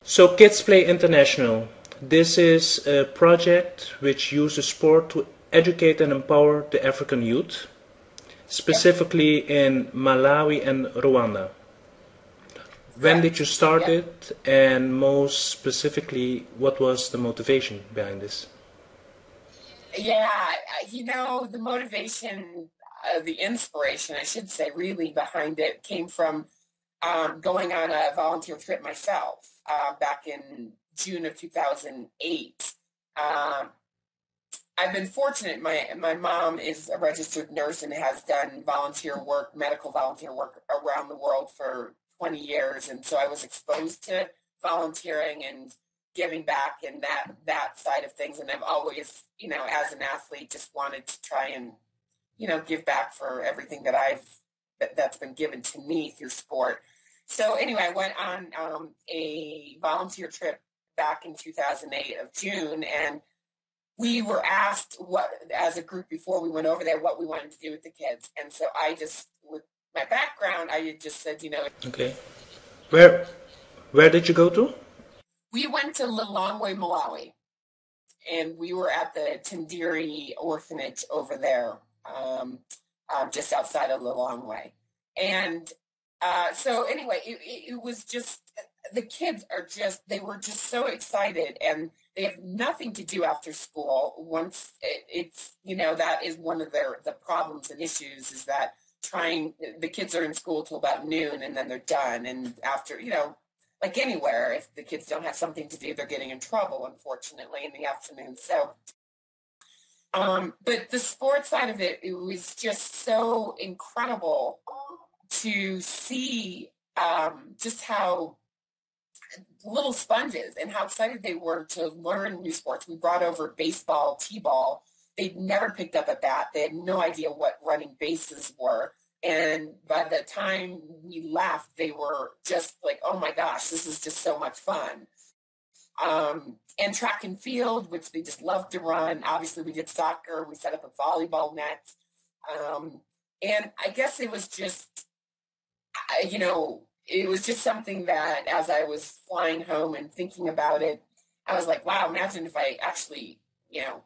So Kids Play International. This is a project which uses sport to educate and empower the African youth, Yep, specifically in Malawi and Rwanda. When did you correct. start Yep. it, and most specifically, what was the motivation behind this? Yeah, the motivation, the inspiration, I should say, really behind it came from going on a volunteer trip myself back in June of 2008. Um, I've been fortunate. My mom is a registered nurse and has done volunteer work, medical volunteer work around the world for 20 years, and so I was exposed to volunteering and giving back and that side of things. And I've always, as an athlete, just wanted to try and give back for everything that's been given to me through sport. So anyway, I went on a volunteer trip back in 2008 of June, and we were asked what, as a group before we went over there, what we wanted to do with the kids. And so I just, with my background, I had just said, Okay. Where where did you go to? we went to Lilongwe, Malawi, and we were at the Tindiri orphanage over there, just outside of Lilongwe. And so anyway, it was just, the kids are just, they were just so excited, and they have nothing to do after school. Once it's, that is one of the problems and issues, is that the kids are in school till about noon, and then they're done. And after, like anywhere, if the kids don't have something to do, they're getting in trouble, unfortunately, in the afternoon. So, but the sports side of it, it was just so incredible to see just how little sponges and how excited they were to learn new sports. We brought over baseball, t-ball. They'd never picked up a bat. They had no idea what running bases were. And by the time we left, they were just like, oh my gosh, this is just so much fun. And track and field, which they just loved to run. Obviously, we did soccer. We set up a volleyball net. Um, and I guess it was just, it was just something that as I was flying home and thinking about it, I was like, wow, imagine if I actually,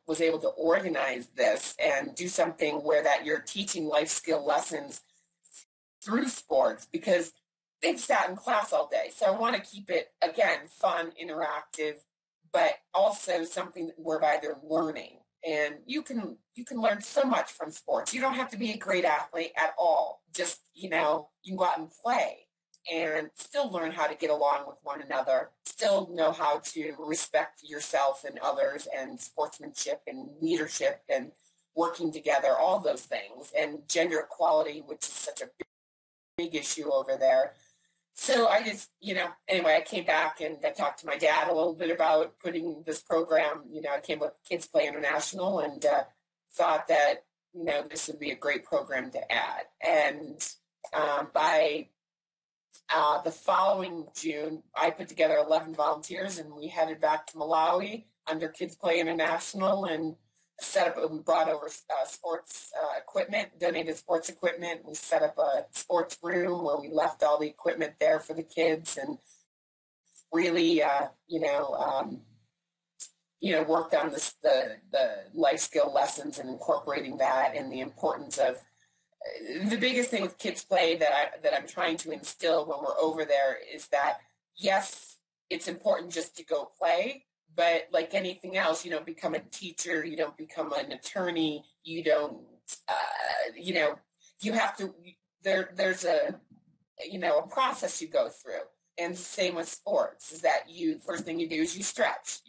was able to organize this and do something where that you're teaching life skill lessons through sports, because they've sat in class all day. So I want to keep it, again, fun, interactive, but also something whereby they're learning. And you can learn so much from sports. You don't have to be a great athlete at all. Just, you can go out and play and still learn how to get along with one another, still know how to respect yourself and others, and sportsmanship and leadership and working together, all those things, and gender equality, which is such a big issue over there. So I just, anyway, I came back and I talked to my dad a little bit about putting this program. I came with Kids Play International, and thought that, this would be a great program to add. And by the following June, I put together 11 volunteers, and we headed back to Malawi under Kids Play International, and set up. We brought over sports equipment, donated sports equipment. We set up a sports room where we left all the equipment there for the kids, and really, worked on the life skill lessons and incorporating that, and the importance of the biggest thing with Kids Play that I'm trying to instill when we're over there is that, yes, it's important just to go play, but like anything else, you don't become a teacher, you don't become an attorney, you don't, you know, you have to. There's a process you go through. And the same with sports, is that you, first thing you do is you stretch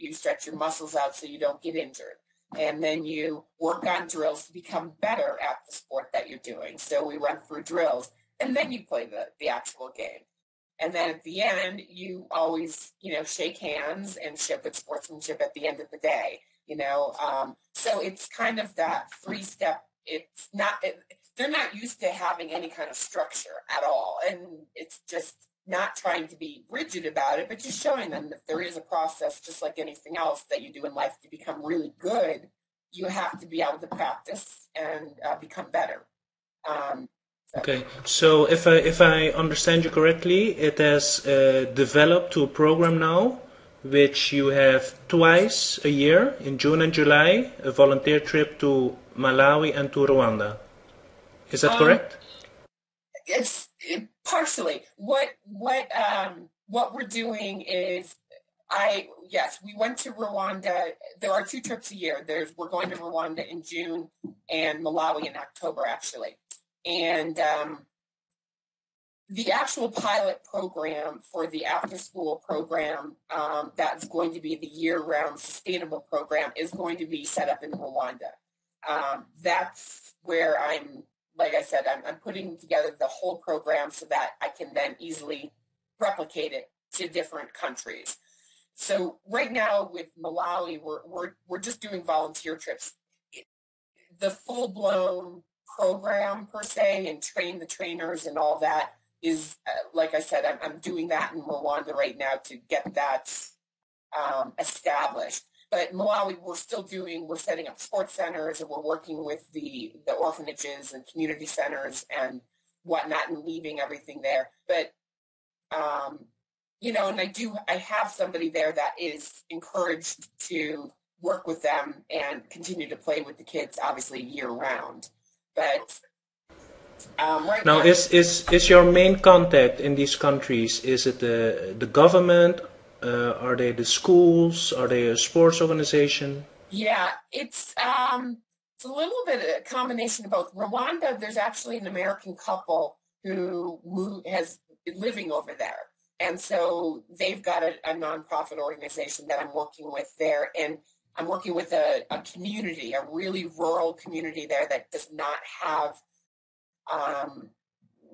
your muscles out so you don't get injured. And then you work on drills to become better at the sport that you're doing. So we run through drills, and then you play the actual game. And then at the end, you always, shake hands and show good sportsmanship at the end of the day, so it's kind of that three-step. It's not, they're not used to having any kind of structure at all. And it's just not trying to be rigid about it, but just showing them that there is a process, just like anything else that you do in life to become really good. You have to be able to practice and become better. Um, So, Okay, so if I understand you correctly, it has developed to a program now, which you have twice a year in June and July, a volunteer trip to Malawi and to Rwanda. Is that um, correct? partially what we're doing is yes, we went to Rwanda. There are two trips a year. We're going to Rwanda in June and Malawi in October, actually. And the actual pilot program for the after school program, that's going to be the year-round sustainable program, is going to be set up in Rwanda. That's where like I said, I'm putting together the whole program so that I can then easily replicate it to different countries. So right now with Malawi, we're just doing volunteer trips. The full-blown program per se and train the trainers and all that is, like I said, I'm doing that in Rwanda right now to get that established. But Malawi, we're setting up sports centers and we're working with the orphanages and community centers and whatnot and leaving everything there. But and I have somebody there that is encouraged to work with them and continue to play with the kids, obviously year round. But right Now, now, is your main contact in these countries, is it the government? Are they the schools? Are they a sports organization? yeah, it's a little bit of a combination of both. Rwanda, there's actually an American couple who has been living over there. And so they've got a nonprofit organization that I'm working with there. And I'm working with a community, a really rural community there that um,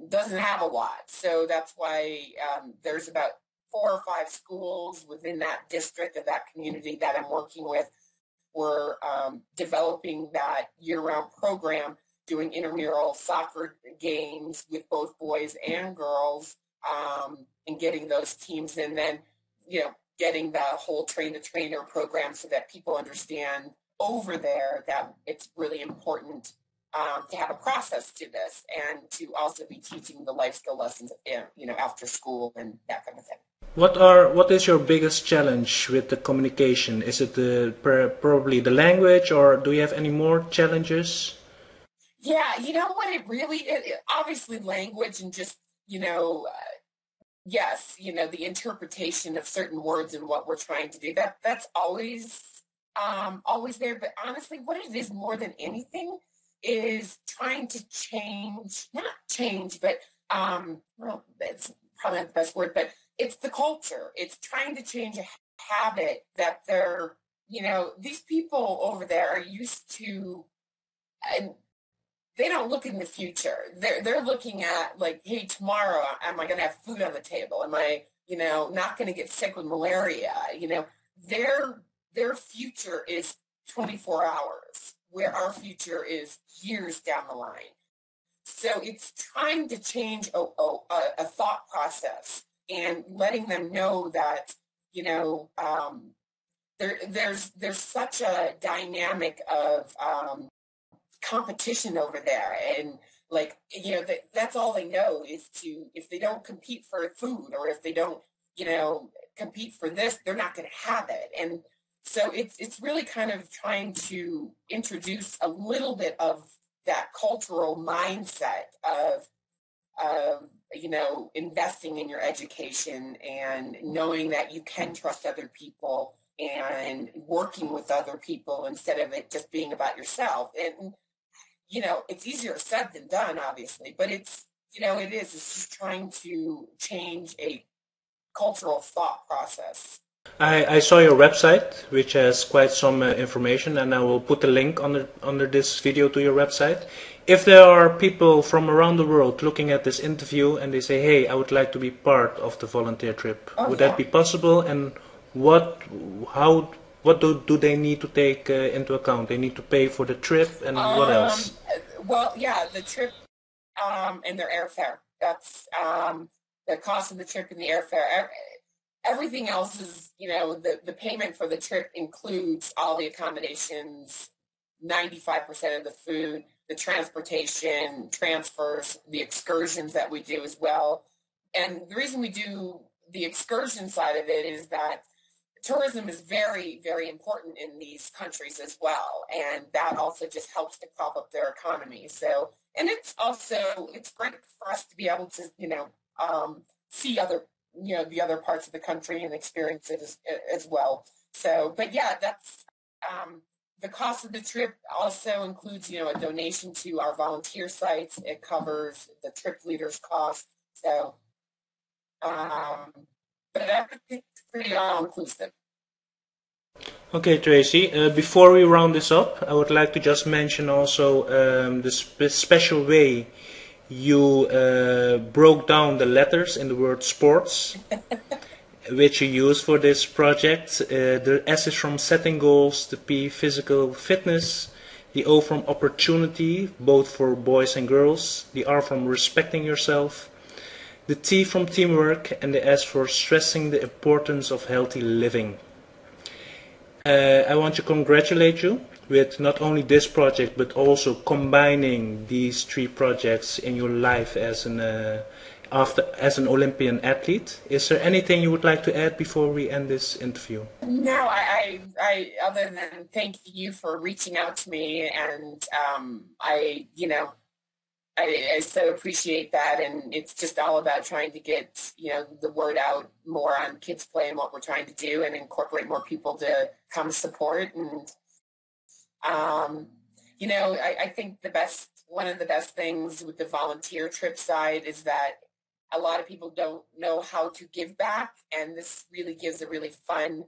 doesn't have a lot. So that's why there's about 4 or 5 schools within that district of that community that I'm working with. We're developing that year-round program, doing intramural soccer games with both boys and girls, and getting those teams, and then getting the whole train-the-trainer program so that people understand over there that it's really important to have a process to this, and to also be teaching the life skill lessons, after school and that kind of thing. What is your biggest challenge with the communication? Is it probably the language, or do you have any more challenges? Yeah, you know what? Obviously language and just, yes, the interpretation of certain words and what we're trying to do. That's always there. But honestly, what it is more than anything is trying to not change, but well, that's probably not the best word, but it's the culture. It's trying to change a habit that these people over there are used to, and they don't look in the future. They're looking at, like, hey, tomorrow am I going to have food on the table? Am I, not going to get sick with malaria? Their future is 24 hours, where our future is years down the line. So it's trying to change a thought process and letting them know that, there's such a dynamic of competition over there, and like that's all they know is if they don't compete for food, or if they don't compete for this, they're not going to have it. And so it's really kind of trying to introduce a little bit of that cultural mindset of investing in your education and knowing that you can trust other people and working with other people instead of it just being about yourself. And it's easier said than done, obviously, but it's just trying to change a cultural thought process. I saw your website, which has quite some information, and I will put a link under this video to your website. If there are people from around the world looking at this interview and they say, "Hey, I would like to be part of the volunteer trip," Oh, would that yeah. be possible? And what, how, what do they need to take into account? They need to pay for the trip, and what else? Well, yeah, the trip and their airfare. That's the cost of the trip and the airfare. Everything else is, the payment for the trip includes all the accommodations, 95% of the food. the transportation, transfers, the excursions that we do as well. And the reason we do the excursion side of it is that tourism is very, very important in these countries as well. And that also just helps to prop up their economy. So, and it's great for us to be able to, see other, the other parts of the country and experience it as well. So, but yeah, that's, the cost of the trip also includes, a donation to our volunteer sites. It covers the trip leader's cost. So, but everything's pretty all-inclusive. Okay, Tracy, before we round this up, I would like to just mention also the special way you broke down the letters in the word sports, which you use for this project. The S is from setting goals, the P physical fitness, the O from opportunity, both for boys and girls, the R from respecting yourself, the T from teamwork, and the S for stressing the importance of healthy living. I want to congratulate you with not only this project but also combining these three projects in your life as an Olympian athlete. Is there anything you would like to add before we end this interview? No, I other than thank you for reaching out to me, and I so appreciate that, and it's just all about trying to get, the word out more on Kids Play and what we're trying to do and incorporate more people to come support. And, I think one of the best things with the volunteer trip side is that a lot of people don't know how to give back, and this really gives a really fun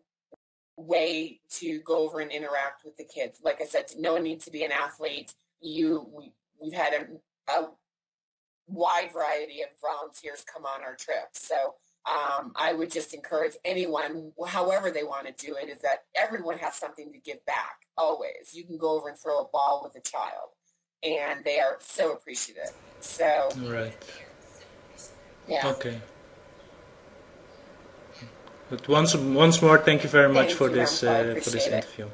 way to go over and interact with the kids. Like I said, no one needs to be an athlete. We've had a wide variety of volunteers come on our trip. So I would just encourage anyone, however they want to do it, is that everyone has something to give back, always. You can go over and throw a ball with a child, and they are so appreciative. So, right. Yeah. Okay. But once more, thank you very much for this interview.